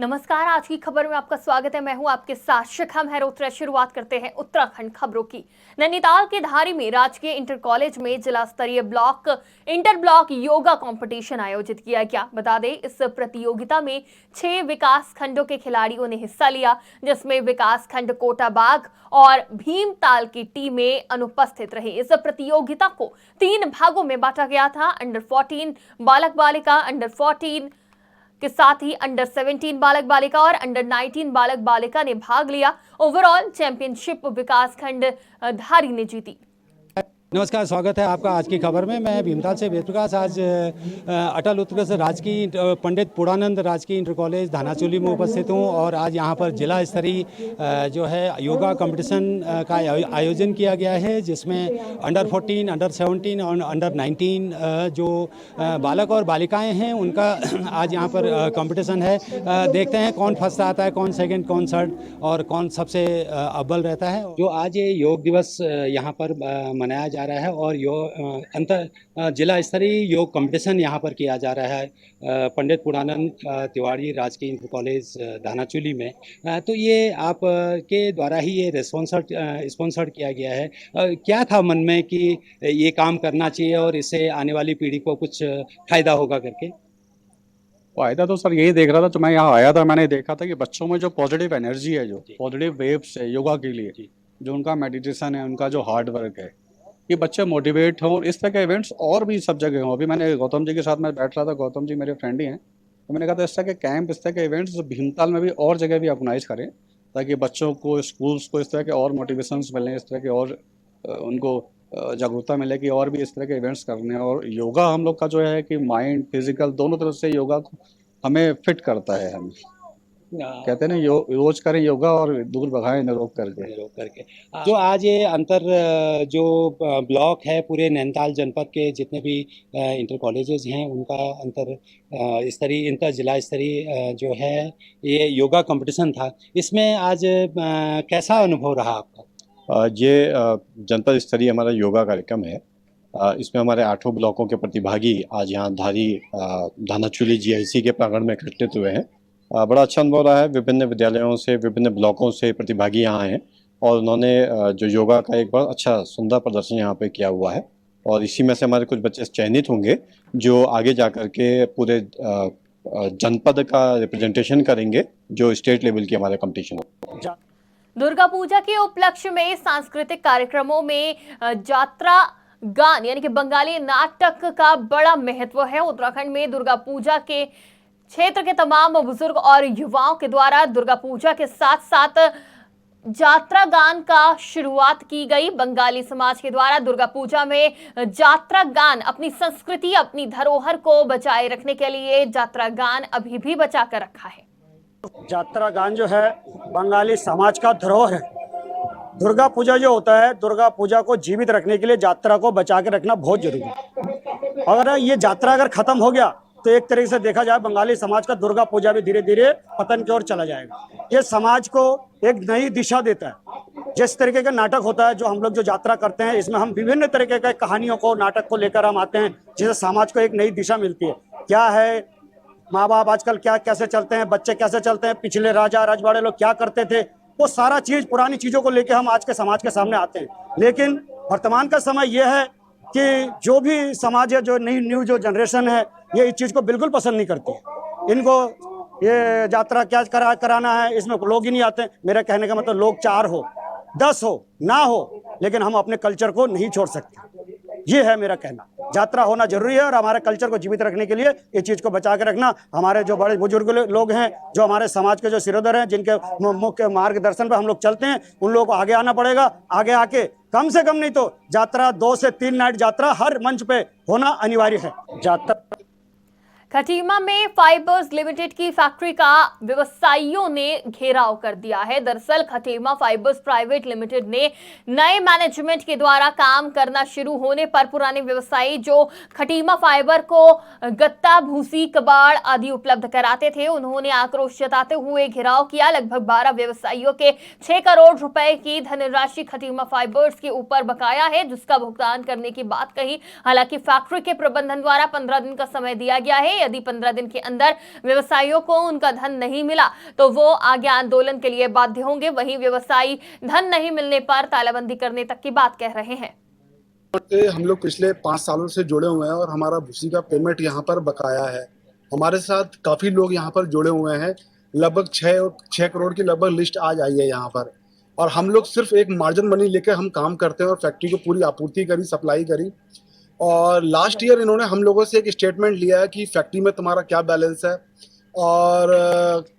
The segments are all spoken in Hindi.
नमस्कार। आज की खबर में आपका स्वागत है। मैं हूं आपके साथ शिखा मेहरोत्रा। शुरुआत करते हैं उत्तराखंड खबरों की। नैनीताल के धारी में राजकीय इंटर कॉलेज में जिला स्तरीय इंटर ब्लॉक योगा कंपटीशन आयोजित किया गया। बता दें, इस प्रतियोगिता में 6 विकास खंडों के खिलाड़ियों ने हिस्सा लिया, जिसमें विकास खंड कोटाबाग और भीमताल की टीमें अनुपस्थित रही। इस प्रतियोगिता को 3 भागों में बांटा गया था। अंडर 14 बालक बालिका, अंडर 14 के साथ ही अंडर 17 बालक बालिका और अंडर 19 बालक बालिका ने भाग लिया। ओवरऑल चैंपियनशिप विकासखंड धारी ने जीती। नमस्कार, स्वागत है आपका आज की खबर में। मैं भीमताल से वेद प्रकाश आज अटल उत्कर्ष राजकीय पंडित पूर्णानंद राजकीय इंटर कॉलेज धानाचूली में उपस्थित हूं और आज यहां पर जिला स्तरीय जो है योगा कंपटीशन का आयोजन किया गया है, जिसमें अंडर 14, अंडर 17 और अंडर 19 जो बालक और बालिकाएं हैं उनका आज यहां पर कंपटीशन है। देखते हैं कौन फर्स्ट आता है, कौन सेकेंड, कौन थर्ड और कौन सबसे अव्वल रहता है। जो आज ये योग दिवस यहाँ पर मनाया जा रहा है और अंतर जिला स्तरीय योग कंपटीशन यहाँ पर किया जा रहा है पंडित पूर्णानंद तिवारी राजकीय इंटर कॉलेज धानाचूली में। तो ये आप के द्वारा ही ये स्पॉन्सर्ड किया गया है। क्या था मन में कि ये काम करना चाहिए और इससे आने वाली पीढ़ी को कुछ फायदा होगा करके? फायदा तो सर यही देख रहा था। तो मैं यहाँ आया था, मैंने देखा था कि बच्चों में जो पॉजिटिव एनर्जी है, जो पॉजिटिव वेव्स है योगा के लिए, जो उनका मेडिटेशन है, उनका जो हार्ड वर्क है, कि बच्चे मोटिवेट हों। इस तरह के इवेंट्स और भी सब जगह हों। अभी मैंने गौतम जी के साथ मैं बैठ रहा था, गौतम जी मेरे फ्रेंड ही हैं, तो मैंने कहा था इस तरह के कैंप, इस तरह के इवेंट्स भीमताल में भी और जगह भी ऑर्गेनाइज करें, ताकि बच्चों को, स्कूल्स को इस तरह के और मोटिवेशंस मिलें, इस तरह के और उनको जागरूकता मिले कि और भी इस तरह के इवेंट्स करने। और योगा हम लोग का जो है कि माइंड फिजिकल दोनों तरफ से योगा हमें फिट करता है। हम कहते हैं ना, रोज करें योगा और दूर भगाएं निरोग करके। जो आज ये अंतर जो ब्लॉक है पूरे नैनीताल जनपद के जितने भी इंटर कॉलेजेस हैं उनका अंतर स्तरीय इंटर जिला स्तरीय जो है ये योगा कंपटीशन था, इसमें आज कैसा अनुभव रहा आपका? ये जनपद स्तरीय हमारा योगा कार्यक्रम है। इसमें हमारे 8 ब्लॉकों के प्रतिभागी आज यहाँ धानाचूली जीआईसी के प्रांगण में एकत्रित हुए हैं। बड़ा अच्छा अनुभव रहा है। विभिन्न विद्यालयों से, विभिन्न ब्लॉकों से प्रतिभागी यहाँ हैं और उन्होंने जो योगा का एक बड़ा अच्छा सुंदर प्रदर्शन यहाँ पे किया हुआ है। और इसी में से हमारे कुछ बच्चे चयनित होंगे जो आगे जा कर के पूरे जनपद का रिप्रेजेंटेशन करेंगे, जो स्टेट लेवल की हमारे कंपटीशन हो। दुर्गा पूजा के उपलक्ष्य में सांस्कृतिक कार्यक्रमों में यात्रा गान यानी कि बंगाली नाटक का बड़ा महत्व है। उत्तराखंड में दुर्गा पूजा के क्षेत्र के तमाम बुजुर्ग और युवाओं के द्वारा दुर्गा पूजा के साथ साथ यात्रा गान का शुरुआत की गई। बंगाली समाज के द्वारा दुर्गा पूजा में यात्रा गान अपनी संस्कृति, अपनी धरोहर को बचाए रखने के लिए यात्रा गान अभी भी बचा कर रखा है। यात्रा गान जो है बंगाली समाज का धरोहर है। दुर्गा पूजा जो होता है, दुर्गा पूजा को जीवित रखने के लिए यात्रा को बचा के रखना बहुत जरूरी है। अगर ये यात्रा अगर खत्म हो गया तो एक तरीके से देखा जाए बंगाली समाज का दुर्गा पूजा भी धीरे धीरे पतन की ओर चला जाएगा। ये समाज को एक नई दिशा देता है। जिस तरीके का नाटक होता है, जो हम लोग जो यात्रा करते हैं, इसमें हम विभिन्न तरीके के कहानियों को, नाटक को लेकर हम आते हैं, जिससे समाज को एक नई दिशा मिलती है। क्या है, माँ बाप आजकल क्या कैसे चलते हैं, बच्चे कैसे चलते हैं, पिछले राजा रजवाड़े लोग क्या करते थे, वो सारा चीज, पुरानी चीजों को लेकर हम आज के समाज के सामने आते हैं। लेकिन वर्तमान का समय यह है कि जो भी समाज है, जो न्यू जो जनरेशन है, ये इस चीज को बिल्कुल पसंद नहीं करती है। इनको ये यात्रा क्या कराना है, इसमें लोग ही नहीं आते। मेरा कहने का मतलब, लोग 4 हो 10 हो ना हो, लेकिन हम अपने कल्चर को नहीं छोड़ सकते। ये है मेरा कहना। यात्रा होना जरूरी है और हमारे कल्चर को जीवित रखने के लिए इस चीज को बचा के रखना, हमारे जो बड़े बुजुर्ग लोग हैं, जो हमारे समाज के जो सिरोदर हैं, जिनके मुख्य मार्गदर्शन पर हम लोग चलते हैं, उन लोगों को आगे आना पड़ेगा। आगे आके कम से कम नहीं तो यात्रा 2 से 3 नाइट यात्रा हर मंच पे होना अनिवार्य है। यात्रा खटीमा में फाइबर्स लिमिटेड की फैक्ट्री का व्यवसायियों ने घेराव कर दिया है। दरअसल खटीमा फाइबर्स प्राइवेट लिमिटेड ने नए मैनेजमेंट के द्वारा काम करना शुरू होने पर पुराने व्यवसायी जो खटीमा फाइबर को गत्ता, भूसी, कबाड़ आदि उपलब्ध कराते थे, उन्होंने आक्रोश जताते हुए घेराव किया। लगभग 12 व्यवसायियों के 6 करोड़ रुपए की धनराशि खटीमा फाइबर्स के ऊपर बकाया है, जिसका भुगतान करने की बात कही। हालांकि फैक्ट्री के प्रबंधन द्वारा 15 दिन का समय दिया गया है। यदि 15 दिन के अंदर व्यवसायियों को उनका धन नहीं मिला तो वो आगे आंदोलन के लिए बाध्य होंगे। वहीं व्यवसायी धन नहीं मिलने पर तालाबंदी करने तक की बात कह रहे हैं। हम लोग पिछले 5 सालों से जुड़े हुए हैं और हमारा भूसी का पेमेंट यहाँ पर बकाया है। हमारे साथ काफ़ी लोग यहाँ पर जुड़े हुए हैं, लगभग 6 करोड़ की लगभग लिस्ट आज आई है यहाँ पर। और हम लोग सिर्फ एक मार्जिन मनी लेकर हम काम करते हैं और फैक्ट्री को पूरी आपूर्ति करी, सप्लाई करी। और लास्ट ईयर इन्होंने हम लोगों से एक स्टेटमेंट लिया है कि फैक्ट्री में तुम्हारा क्या बैलेंस है, और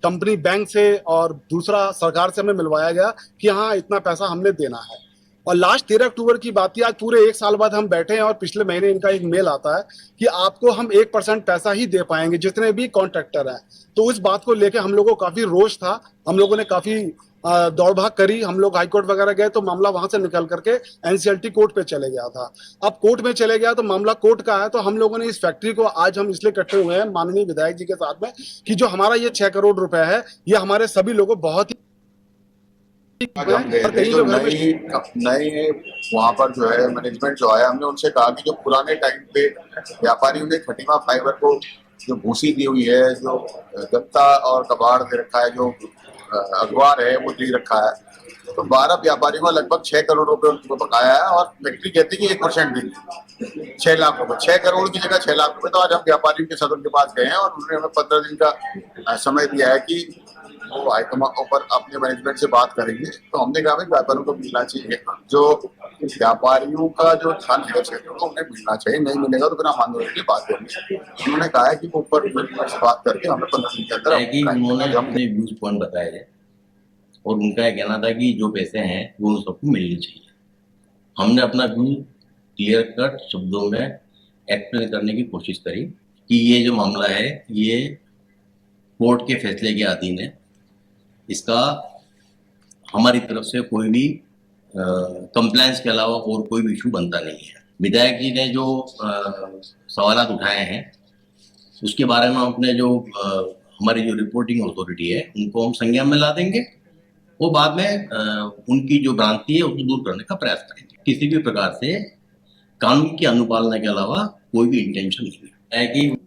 कंपनी बैंक से और दूसरा सरकार से हमें मिलवाया गया कि हाँ इतना पैसा हमने देना है। और लास्ट 13 अक्टूबर की बात थी, आज पूरे 1 साल बाद हम बैठे हैं और पिछले महीने इनका एक मेल आता है कि आपको हम 1% पैसा ही दे पाएंगे जितने भी कॉन्ट्रैक्टर हैं। तो उस बात को लेकर हम लोगों को काफ़ी रोष था, हम लोगों ने काफ़ी दौड़ भाग करी। हम लोग हाईकोर्ट वगैरह गए तो मामला वहां से निकल करके एनसीएलटी कोर्ट पे चले गया था। अब कोर्ट में चले गया तो मामला कोर्ट का है। तो हम लोगों ने इस फैक्ट्री को आज हम इसलिए इकट्ठे हुए हैं माननीय विधायक जी के साथ में कि जो हमारा ये 6 करोड़ रुपए है ये हमारे सभी लोगों को बहुत ही नए वहाँ पर जो है मैनेजमेंट जो है, हमने उनसे कहा कि जो पुराने टाइम पे व्यापारियों ने खटीमा फाइबर को जो भूसी दी हुई है, जो गत्ता और कबाड़ दे रखा है, जो अखबार है वो दे रखा है, तो 12 व्यापारियों को लगभग 6 करोड़ रुपए उनको बकाया है। और फैक्ट्री कहती है कि 1% देंगे, 6 लाख रुपए, 6 करोड़ की जगह 6 लाख रुपए। तो आज हम व्यापारियों के सदन के पास गए हैं और उन्होंने हमें 15 दिन का समय दिया है कि वो हाईकमान ऊपर अपने मैनेजमेंट से बात करेंगे। तो हमने कहा भाई व्यापारियों को मिलना चाहिए, जो व्यापारियों का जो धन है क्षेत्र को उन्हें मिलना चाहिए, नहीं मिलेगा तो फिर हम आंदोलन की बात करेंगे। उन्होंने कहा है कि वो ऊपर मैनेजमेंट से बात करके हमें 15 दिन के अंदर उन्होंने अपने व्यूज पॉइंट बताए थे और उनका यह कहना था कि जो पैसे हैं वो उन सबको मिलने चाहिए। हमने अपना व्यू क्लियर कट शब्दों में एक्सप्लेन करने की कोशिश करी कि ये जो मामला है ये कोर्ट के फैसले के अधीन है, इसका हमारी तरफ से कोई भी कंप्लायंस के अलावा और कोई भी इशू बनता नहीं है। विधायक जी ने जो सवालात उठाए हैं उसके बारे में अपने जो हमारी जो रिपोर्टिंग अथॉरिटी है उनको हम संज्ञान में ला देंगे। वो बाद में उनकी जो भ्रांति है उसको दूर करने का प्रयास करेंगे। किसी भी प्रकार से कानून की अनुपालना के अलावा कोई भी इंटेंशन नहीं है कि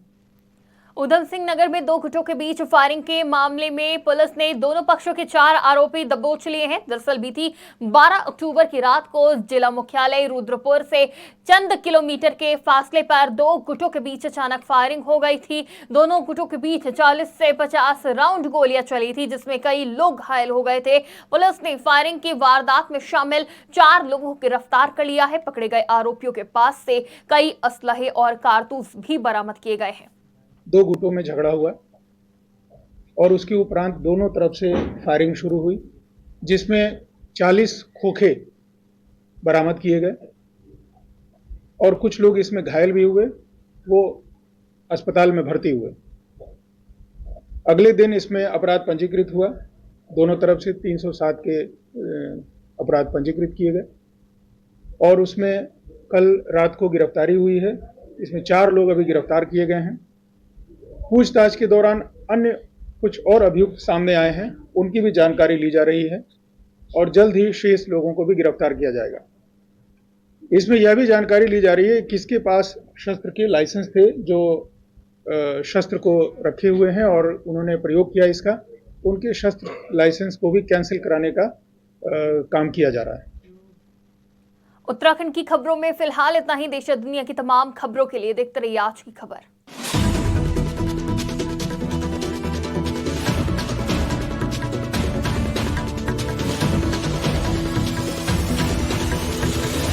उधम सिंह नगर में 2 गुटों के बीच फायरिंग के मामले में पुलिस ने दोनों पक्षों के 4 आरोपी दबोच लिए हैं। दरअसल बीती 12 अक्टूबर की रात को जिला मुख्यालय रुद्रपुर से चंद किलोमीटर के फासले पर 2 गुटों के बीच अचानक फायरिंग हो गई थी। दोनों गुटों के बीच 40 से 50 राउंड गोलियां चली थी, जिसमें कई लोग घायल हो गए थे। पुलिस ने फायरिंग की वारदात में शामिल 4 लोगों को गिरफ्तार कर लिया है। पकड़े गए आरोपियों के पास से कई असलहे और कारतूस भी बरामद किए गए हैं। 2 गुटों में झगड़ा हुआ और उसके उपरांत दोनों तरफ से फायरिंग शुरू हुई, जिसमें 40 खोखे बरामद किए गए और कुछ लोग इसमें घायल भी हुए, वो अस्पताल में भर्ती हुए। अगले दिन इसमें अपराध पंजीकृत हुआ, दोनों तरफ से 307 के अपराध पंजीकृत किए गए और उसमें कल रात को गिरफ्तारी हुई है। इसमें 4 लोग अभी गिरफ्तार किए गए हैं। पूछताछ के दौरान अन्य कुछ और अभियुक्त सामने आए हैं, उनकी भी जानकारी ली जा रही है और जल्द ही शेष लोगों को भी गिरफ्तार किया जाएगा। इसमें यह भी जानकारी ली जा रही है किसके पास शस्त्र के लाइसेंस थे, जो शस्त्र को रखे हुए हैं और उन्होंने प्रयोग किया इसका, उनके शस्त्र लाइसेंस को भी कैंसिल कराने का काम किया जा रहा है। उत्तराखंड की खबरों में फिलहाल इतना ही। देश और दुनिया की तमाम खबरों के लिए देखते रहिए आज की खबर।